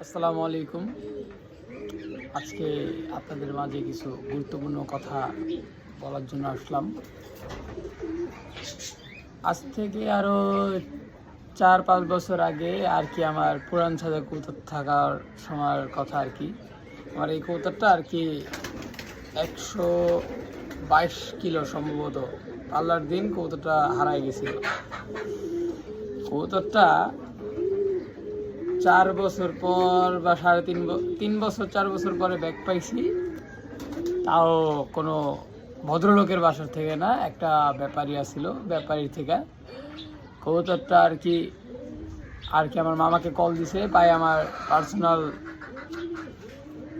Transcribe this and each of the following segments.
আসসালামু আলাইকুম। আজকে আপনাদের মাঝে কিছু গুরুত্বপূর্ণ কথা বলার জন্য আসলাম। আজ থেকে আরও 4-5 বছর আগে আর কি আমার পুরান ছাদে কবুতর থাকার সময়ের কথা আর কি। আমার এই কবুতরটা আর কি 122 কিলো সম্ভবত পাল্লার দিন কবুতরটা হারাই গেছিল। কবুতরটা 4 বছর পর বা 3.5 বছর 4 বছর পরে ব্যাক পাইছি, তাও কোনো ভদ্রলোকের বাসার থেকে না, একটা ব্যাপারী আসছিল, ব্যাপারীর থেকে কবুতরটা আর কি আমার মামাকে কল দিছে, পাই আমার পার্সোনাল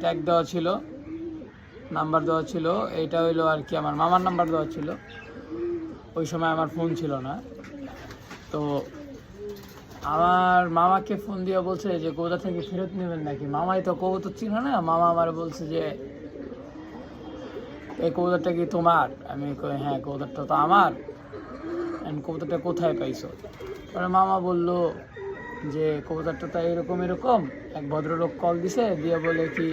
ট্যাগ দেওয়া ছিল, নাম্বার দেওয়া ছিল। এইটা হইলো আর কি আমার মামার নাম্বার দেওয়া ছিল, ওই সময় আমার ফোন ছিল না। তো আমার মামাকে ফোন দিয়ে বলছে যে কবুতর থেকে ফেরত নেবেন নাকি। মামাই তো কবুতর ছিল না, মামা আমার বলছে যে এই কবুতরটা কি তোমার? আমি কই হ্যাঁ, কবুতরটা তো আমার। কবুতরটা কোথায় পাইছো? পরে মামা বলল যে কবুতরটা তো এরকম এরকম, এক ভদ্রলোক কল দিছে, দিয়ে বলে কি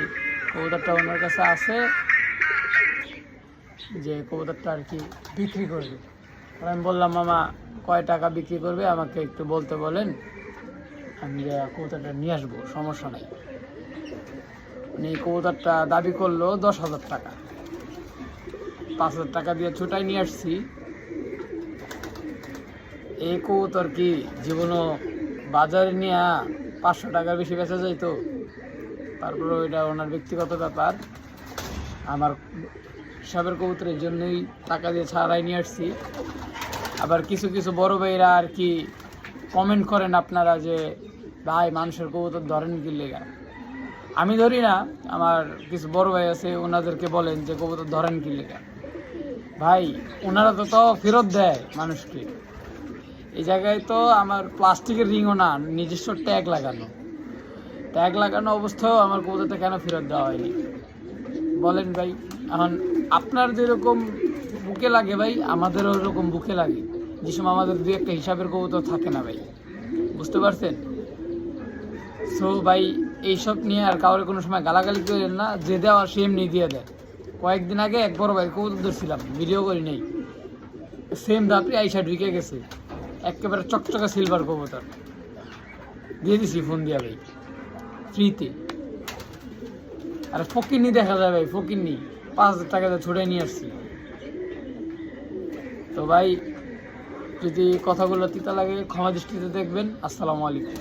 কবুতরটা ওনার কাছে আছে, যে কবুতরটা আর কি বিক্রি করবে। আমি বললাম মামা কয় টাকা বিক্রি করবে আমাকে একটু বলতে বলেন, আমি কবুতরটা নিয়ে আসবো, সমস্যা নাই। উনি কবুতরটা দাবি করলো 10,000 টাকা। 5,000 টাকা দিয়ে ছুটাই নিয়ে আসছি। এই কবুতর কি জীবনও বাজারে নিয়ে 500 টাকার বেশি বেচা যাইতো? তারপরে ওইটা ওনার ব্যক্তিগত ব্যাপার। আমার হিসাবের কবুতরের জন্যই টাকা দিয়ে ছাড়াই নিয়ে আসছি। আবার কিছু কিছু বড় ভাইরা আর কি কমেন্ট করেন আপনারা যে ভাই মানুষের কবুতর ধরেন কি লেগা। আমি ধরি না, আমার কিছু বড় ভাই আছে, ওনাদেরকে বলেন যে কবুতর ধরেন কি লেগা। ভাই ওনারা তো ফেরত দেয় মানুষকে। এই জায়গায় তো আমার প্লাস্টিকের রিংও না, নিজস্ব ট্যাগ লাগানো অবস্থাও আমার কবুতরটা কেন ফেরত দেওয়া হয়নি বলেন ভাই। এখন আপনার যেরকম বুকে লাগে ভাই, আমাদেরও ওরকম বুকে লাগে, যে সময় আমাদের দুই একটা হিসাবের কবুতর থাকে না ভাই, বুঝতে পারছেন? সো ভাই এইসব নিয়ে আর কাউরে কোনো সময় গালাগালি করেন না, যে দেওয়া সে এমনি দিয়ে দেয়। কয়েকদিন আগে এক বড় ভাই কবুতর ধরছিলাম, ভিডিও করি নেই, সেম ধাপে আইসা ঢুকে গেছে, একেবারে চকচকা সিলভার কবুতর দিয়ে দিছি ফোন দিয়া ভাই, ফ্রিতে। আর ফকিরনি দেখা যায় ভাই, ফকিরনি 5,000 টাকা দিয়ে ছুটে নিয়ে আসছি। তো ভাই যদি কথাগুলো তিতা লাগে ক্ষমা দৃষ্টিতে দেখবেন। আসসালামু আলাইকুম।